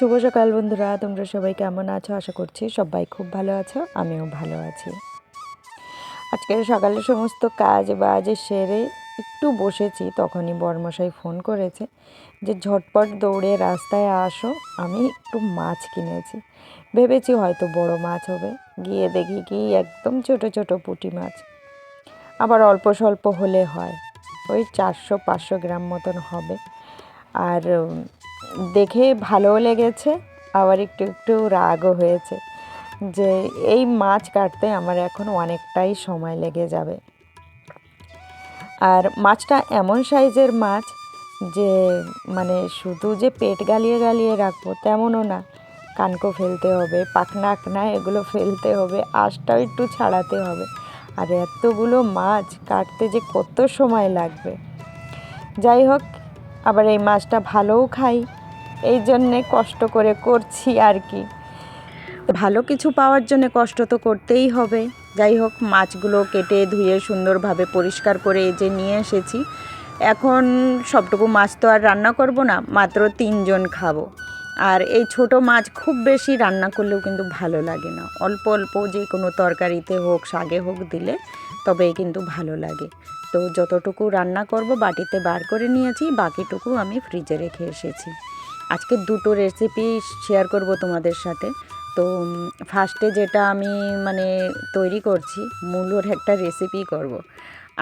শুভ সকাল বন্ধুরা, তোমরা সবাই কেমন আছো? আশা করছি সবাই খুব ভালো আছো, আমিও ভালো আছি। আজকে সকালে সমস্ত কাজ বাজ সেরে একটু বসেছি, তখনই বরমশাই ফোন করেছে যে ঝটপট দৌড়ে রাস্তায় আসো, আমি একটু মাছ কিনেছি। ভেবেছি হয়তো বড় মাছ হবে, গিয়ে দেখি কি একদম ছোট ছোট পুঁটি মাছ। আবার অল্প স্বল্প হলে হয়, ওই 400-500 গ্রাম মতন হবে। আর দেখে ভালোও লেগেছে, আবার একটু একটু রাগও হয়েছে যে এই মাছ কাটতে আমার এখন অনেকটাই সময় লেগে যাবে। আর মাছটা এমন সাইজের মাছ যে মানে শুধু যে পেট গালিয়ে গালিয়ে রাখবো তেমনও না, কানকো ফেলতে হবে, পাখনা আখনা এগুলো ফেলতে হবে, আঁশটাও একটু ছাড়াতে হবে। আর এতগুলো মাছ কাটতে যে কত সময় লাগবে। যাই হোক, আবার এই মাছটা ভালোও খাই, এই জন্যে কষ্ট করে করছি আর কি। ভালো কিছু পাওয়ার জন্য কষ্ট তো করতেই হবে। যাই হোক, মাছগুলো কেটে ধুয়ে সুন্দরভাবে পরিষ্কার করে এই যে নিয়ে এসেছি। এখন সবটুকু মাছ তো আর রান্না করব না, মাত্র 3 জন খাবো। আর এই ছোট মাছ খুব বেশি রান্না করলেও কিন্তু ভালো লাগে না, অল্প অল্প যে কোনো তরকারিতে হোক, শাকে হোক দিলে তবেই কিন্তু ভালো লাগে। তো যতটুকু রান্না করব বাটিতে বার করে নিয়েছি, বাকিটুকু আমি ফ্রিজে রেখে এসেছি। আজকে দুটো রেসিপি শেয়ার করব তোমাদের সাথে। তো ফার্স্টে যেটা আমি তৈরি করছি, মূলোর একটা রেসিপি করব।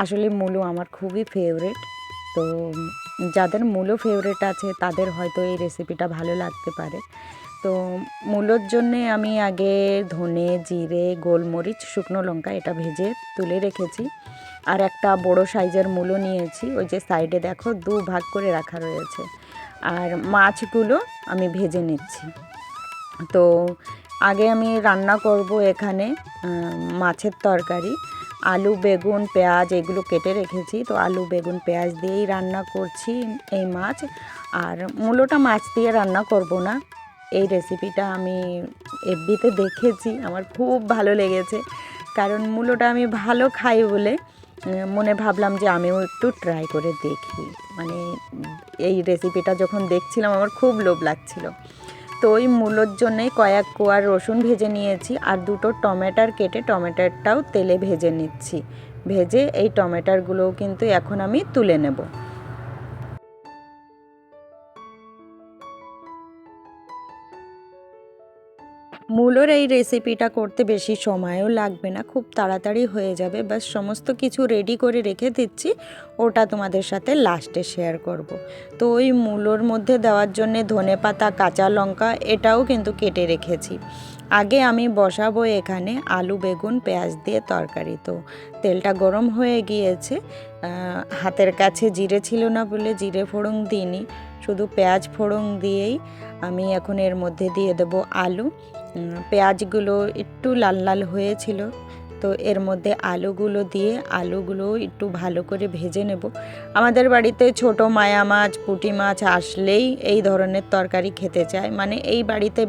আসলে মূলো আমার খুবই ফেভারিট। তো যাদের মূলো ফেভারিট আছে তাদের হয়তো এই রেসিপিটা ভালো লাগতে পারে। তো মূলোর জন্যে আমি আগে ধনে, জিরে, গোলমরিচ, শুকনো লঙ্কা এটা ভেজে তুলে রেখেছি। আর একটা বড় সাইজের মূলো নিয়েছি, ওই যে সাইডে দেখো 2 ভাগ করে রাখা রয়েছে। আর মাছগুলো আমি ভেজে নিচ্ছি। তো আগে আমি রান্না করব এখানে মাছের তরকারি। আলু, বেগুন, পেঁয়াজ এগুলো কেটে রেখেছি, তো আলু, বেগুন, পেঁয়াজ দিয়েই রান্না করছি এই মাছ। আর মূলোটা মাছ দিয়ে রান্না করব না। এই রেসিপিটা আমি এফবিতে দেখেছি, আমার খুব ভালো লেগেছে। কারণ মূলোটা আমি ভালো খাই বলে মনে ভাবলাম যে আমিও একটু ট্রাই করে দেখি। এই রেসিপিটা যখন দেখছিলাম আমার খুব লোভ লাগছিল। তো ওই মূলোর জন্যে কয়েক কোয়া রসুন ভেজে নিয়েছি, আর 2টো টমেটোর কেটে টমেটোটাও তেলে ভেজে নিচ্ছি। ভেজে এই টমেটোগুলোও কিন্তু এখন আমি তুলে নেব। মূলোর এই রেসিপিটা করতে বেশি সময়ও লাগবে না, খুব তাড়াতাড়ি হয়ে যাবে। বাস সমস্ত কিছু রেডি করে রেখে দিচ্ছি, ওটা তোমাদের সাথে লাস্টে শেয়ার করব। তো ওই মূলোর মধ্যে দেওয়ার জন্যে ধনেপাতা, কাঁচা লঙ্কা এটাও কিন্তু কেটে রেখেছি। আগে আমি বসাবো এখানে আলু, বেগুন, পেঁয়াজ দিয়ে তরকারি। তো তেলটা গরম হয়ে গিয়েছে, হাতের কাছে জিরে ছিল না বলে জিরে ফোড়ন দিইনি, শুধু পেঁয়াজ ফোড়ন দিয়েই আমি এখন এর মধ্যে দিয়ে দেবো আলু। পেঁয়াজগুলো একটু লাল লাল হয়েছিল, তো এর মধ্যে আলুগুলো দিয়ে আলুগুলো একটু ভালো করে ভেজে নেব। আমাদের বাড়িতে ছোট মায়া মাছ, পুঁটি মাছ আসলেই এই ধরনের তরকারি খেতে চায়। এই বাড়িতে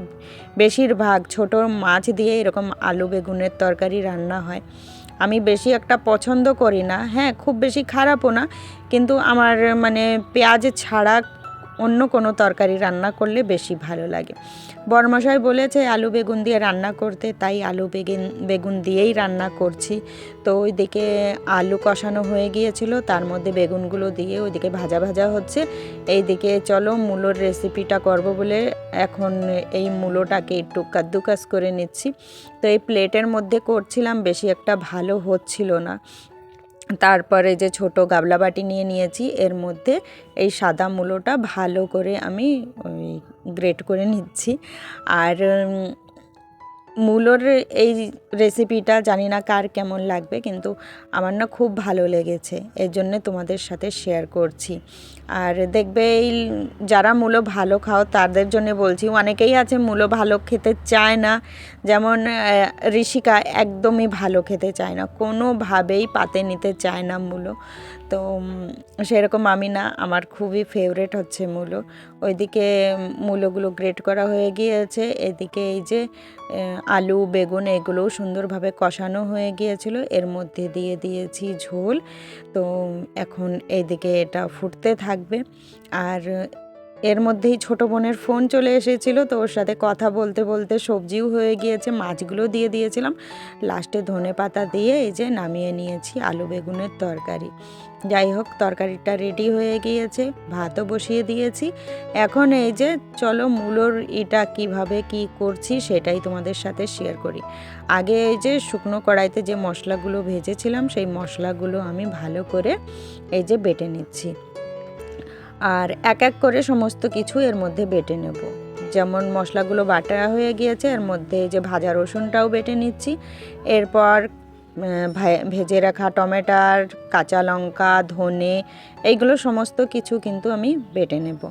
বেশিরভাগ ছোট মাছ দিয়ে এরকম আলু বেগুনের তরকারি রান্না হয়। আমি বেশি একটা পছন্দ করি না, হ্যাঁ খুব বেশি খারাপও না, কিন্তু আমার পেঁয়াজ ছাড়া অন্য কোনো তরকারি রান্না করলে বেশি ভালো লাগে। বরমশাই বলেছে আলু বেগুন দিয়ে রান্না করতে, তাই আলু বেগুন দিয়েই রান্না করছি। তো ওইদিকে আলু কষানো হয়ে গিয়েছিল, তার মধ্যে বেগুনগুলো দিয়ে ওইদিকে ভাজা ভাজা হচ্ছে। এইদিকে চলো মূলোর রেসিপিটা করব বলে এখন এই মূলোটাকে একটু কাদ্দুকাস করে নিচ্ছি। তো এই প্লেটের মধ্যে করছিলাম, বেশি একটা ভালো হচ্ছিল না। তারপরে যে ছোট গাবলা বাটি নিয়ে নিয়েছি, এর মধ্যে এই সাদা মূলোটা ভালো করে আমি গ্রেট করে নিচ্ছি। আর মূলোর এই রেসিপিটা জানি না কার কেমন লাগবে, কিন্তু আমার না খুব ভালো লেগেছে, এর জন্যে তোমাদের সাথে শেয়ার করছি। আর দেখবে এই যারা মূলো ভালো খাও তাদের জন্য বলছি, অনেকেই আছে মূলো ভালো খেতে চায় না, যেমন ঋষিকা একদমই ভালো খেতে চায় না, কোনোভাবেই পাতে নিতে চায় না মূলো। তো সেরকম আমি না, আমার খুবই ফেভারেট হচ্ছে মূলো। ওইদিকে মূলোগুলো গ্রেট করা হয়ে গিয়েছে, এদিকে এই যে আলু বেগুন এগুলোও সুন্দরভাবে কষানো হয়ে গিয়েছিল, এর মধ্যে দিয়ে দিয়েছি ঝোল। তো এখন এইদিকে এটা ফুটতে থাকবে। আর এর মধ্যেই ছোট বোনের ফোন চলে এসেছিল, তো ওর সাথে কথা বলতে বলতে সবজিও হয়ে গিয়েছে, মাছগুলো দিয়ে দিয়েছিলাম, লাস্টে ধনেপাতা দিয়ে এই যে নামিয়ে নিয়েছি আলু বেগুনের তরকারি। যাই হোক, তরকারিটা রেডি হয়ে গিয়েছে, ভাতও বসিয়ে দিয়েছি। এখন এই যে চলো মূলোর এটা কিভাবে কি করছি সেটাই তোমাদের সাথে শেয়ার করি। আগে এই যে শুকনো কড়াইতে যে মশলাগুলো ভেজেছিলাম সেই মশলাগুলো আমি ভালো করে এই যে বেটে নিচ্ছি, আর এক এক করে সমস্ত কিছু এর মধ্যে বেটে নেব। যেমন মশলাগুলো বাটা হয়ে গিয়েছে, এর মধ্যে যে ভাজা রসুনটাও বেটে নিচ্ছি, এরপর ভেজে রাখা টমেটার, কাঁচা লঙ্কা, ধনে, এইগুলো সমস্ত কিছু কিন্তু আমি বেটে নেব।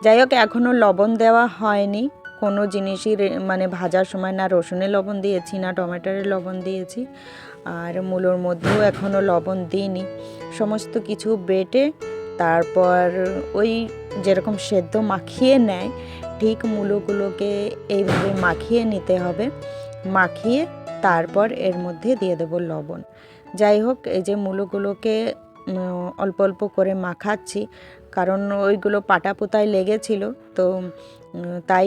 যাই হোক, এখনও লবণ দেওয়া হয়নি কোনো জিনিসই, মানে ভাজার সময় না রসুনে লবণ দিয়েছি না টমেটোরে লবণ দিয়েছি, আর মূলোর মধ্যেও এখনও লবণ দিইনি। সমস্ত কিছু বেটে তারপর ওই যেরকম সেদ্ধ মাখিয়ে নেয় ঠিক মূলোগুলোকে এইভাবে মাখিয়ে নিতে হবে, মাখিয়ে তারপর এর মধ্যে দিয়ে দেবো লবণ। যাই হোক, এই যে মূলোগুলোকে অল্প অল্প করে মাখাচ্ছি, কারণ ওইগুলো পাটা পোতায় লেগেছিল, তো তাই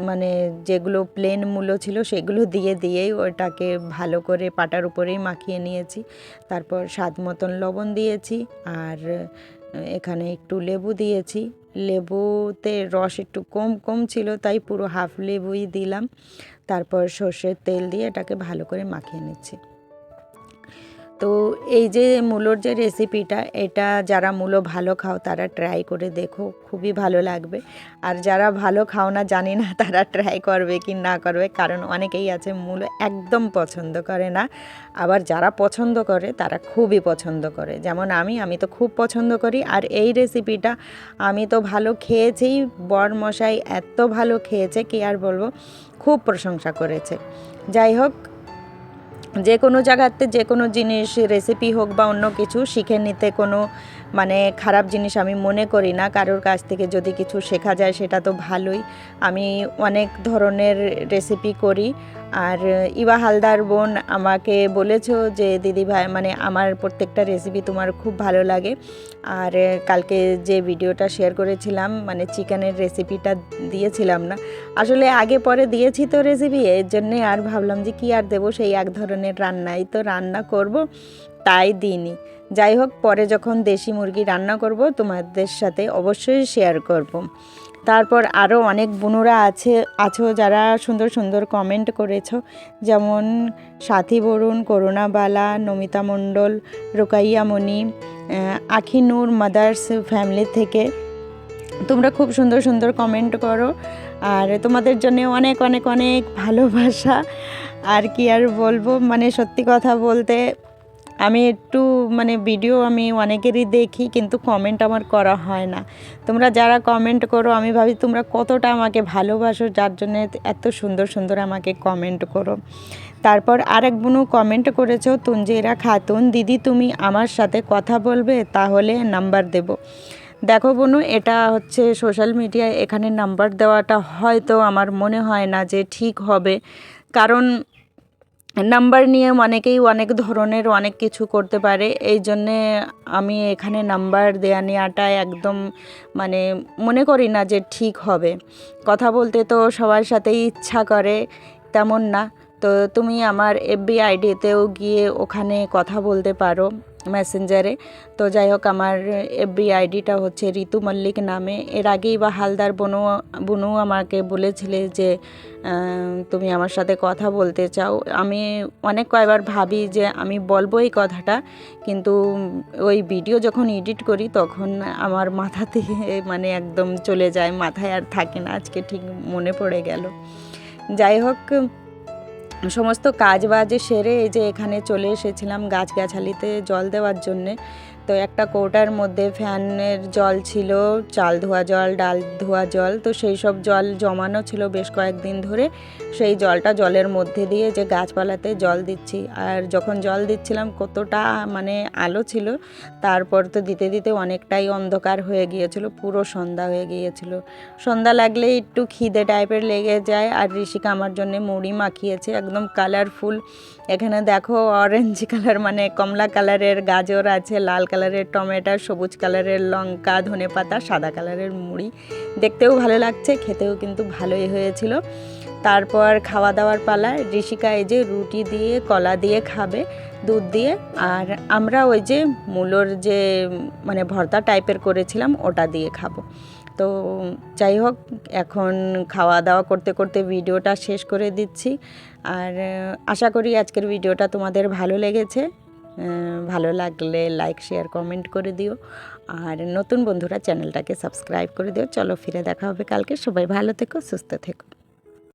মানে যেগুলো প্লেন মূলো ছিল সেগুলো দিয়েই ওটাকে ভালো করে পাটার উপরেই মাখিয়ে নিয়েছি। তারপর স্বাদ মতন লবণ দিয়েছি, আর এখানে একটু লেবু দিয়েছি। লেবুতে রস একটু কম ছিল, তাই পুরো হাফ লেবুই দিলাম। তারপর সর্ষের তেল দিয়ে এটাকে ভালো করে মাখিয়ে নিচ্ছি। তো এই যে মূলোর যে রেসিপিটা, এটা যারা মূলো ভালো খাও তারা ট্রাই করে দেখো, খুবই ভালো লাগবে। আর যারা ভালো খাও না, জানি না তারা ট্রাই করবে কি না করবে, কারণ অনেকেই আছে মূলো একদম পছন্দ করে না, আবার যারা পছন্দ করে তারা খুবই পছন্দ করে। যেমন আমি তো খুব পছন্দ করি, আর এই রেসিপিটা আমি তো ভালো খেয়েছি, বরমশাই এত ভালো খেয়েছে কি আর বলবো, খুব প্রশংসা করেছে। যাই হোক, যে কোনো জায়গাতে যে কোনো জিনিস, রেসিপি হোক বা অন্য কিছু, শিখে নিতে কোনো মানে খারাপ জিনিস আমি মনে করি না। কারোর কাছ থেকে যদি কিছু শেখা যায় সেটা তো ভালোই। আমি অনেক ধরনের রেসিপি করি, আর ইবা হালদার বোন আমাকে বলেছো যে দিদি ভাই, মানে আমার প্রত্যেকটা রেসিপি তোমার খুব ভালো লাগে। আর কালকে যে ভিডিওটা শেয়ার করেছিলাম, মানে চিকেনের রেসিপিটা দিয়েছিলাম না, আসলে আগে পরে দিয়েছি তো রেসিপি, এর জন্যে আর ভাবলাম যে কি আর দেবো, সেই এক ধরনের রান্নাই তো রান্না করব, তাই দিইনি। যাই হোক, পরে যখন দেশি মুরগি রান্না করব তোমাদের সাথে অবশ্যই শেয়ার করব। তারপর আরও অনেক বোনরা আছো যারা সুন্দর সুন্দর কমেন্ট করেছো, যেমন সাথী বরুণ, করুণাবালা, নমিতা মণ্ডল, রোকাইয়া মণি, আখিনুর মাদার্স ফ্যামিলি থেকে তোমরা খুব সুন্দর সুন্দর কমেন্ট করো, আর তোমাদের জন্য অনেক অনেক অনেক ভালোবাসা। আর কি আর বলবো, মানে সত্যি কথা বলতে আমি একটু মানে ভিডিও আমি অনেকেরই দেখি, কিন্তু কমেন্ট আমার করা হয় না। তোমরা যারা কমেন্ট করো আমি ভাবি তোমরা কতটা আমাকে ভালোবাসো, যার জন্য এত সুন্দর সুন্দর আমাকে কমেন্ট করো। তারপর আরেক বোনও কমেন্ট করেছো, তুঞ্জেরা খাতুন, দিদি তুমি আমার সাথে কথা বলবে, তাহলে নাম্বার দেব। দেখো বোনু, এটা হচ্ছে সোশ্যাল মিডিয়ায় এখানে নাম্বার দেওয়াটা হয়তো আমার মনে হয় না যে ঠিক হবে, কারণ নাম্বার নিয়ে অনেকেই অনেক ধরনের অনেক কিছু করতে পারে। এই জন্যে আমি এখানে নাম্বার দেয়া নেওয়াটা একদম মানে মনে করি না যে ঠিক হবে। কথা বলতে তো সবার সাথেই ইচ্ছা করে, তেমন না। তো তুমি আমার এফবি আইডিতেও গিয়ে ওখানে কথা বলতে পারো, মেসেঞ্জারে। তো যাই হোক, আমার এফবি আইডিটা হচ্ছে ঋতু মল্লিক নামে। এর আগেই বা হালদার বোনও আমাকে বলেছিলে যে তুমি আমার সাথে কথা বলতে চাও। আমি অনেক কয়বার ভাবি যে আমি বলবো এই কথাটা, কিন্তু ওই ভিডিও যখন এডিট করি তখন আমার মাথা থেকে মানে একদম চলে যায়, মাথায় আর থাকে না। আজকে ঠিক মনে পড়ে গেল। যাই হোক, সমস্ত কাজ বাজে সেরে এই যে এখানে চলে এসেছিলাম গাছগাছালিতে জল দেওয়ার জন্যে। তো একটা কৌটার মধ্যে ফ্যানের জল ছিল, চাল ধোয়া জল, ডাল ধোয়া জল, তো সেই সব জল জমানো ছিল বেশ কয়েকদিন ধরে। সেই জলের মধ্যে দিয়ে যে গাছপালাতে জল দিচ্ছি, আর যখন জল দিচ্ছিলাম কতটা মানে আলো ছিল, তারপর তো দিতে দিতে অনেকটাই অন্ধকার হয়ে গিয়েছিল, পুরো সন্ধ্যা হয়ে গিয়েছিল। সন্ধ্যা লাগলে একটু খিদে টাইপের লেগে যায়, আর ঋষিকা আমার জন্য মুড়ি মাখিয়েছে একদম কালারফুল। এখানে দেখো অরেঞ্জ কালার মানে কমলা কালারের গাজর আছে, লাল কালারের টমেটো, সবুজ কালারের লঙ্কা, ধনেপাতা, সাদা কালারের মুড়ি। দেখতেও ভালো লাগছে, খেতেও কিন্তু ভালোই হয়েছিল। তারপর খাওয়া দাওয়ার পালা। ঋষিকা এই যে রুটি দিয়ে কলা দিয়ে খাবে, দুধ দিয়ে। আর আমরা ওই যে মূলোর যে মানে ভর্তা টাইপের করেছিলাম ওটা দিয়ে খাবো। তো যাই হোক, এখন খাওয়া দাওয়া করতে করতে ভিডিওটা শেষ করে দিচ্ছি। আর আশা করি আজকের ভিডিওটা তোমাদের ভালো লেগেছে। ভালো লাগলে লাইক, শেয়ার, কমেন্ট করে দিও। আর নতুন বন্ধুরা চ্যানেলটাকে সাবস্ক্রাইব করে দিও। চলো ফিরে দেখা হবে কালকে। সবাই ভালো থেকো, সুস্থ থেকো।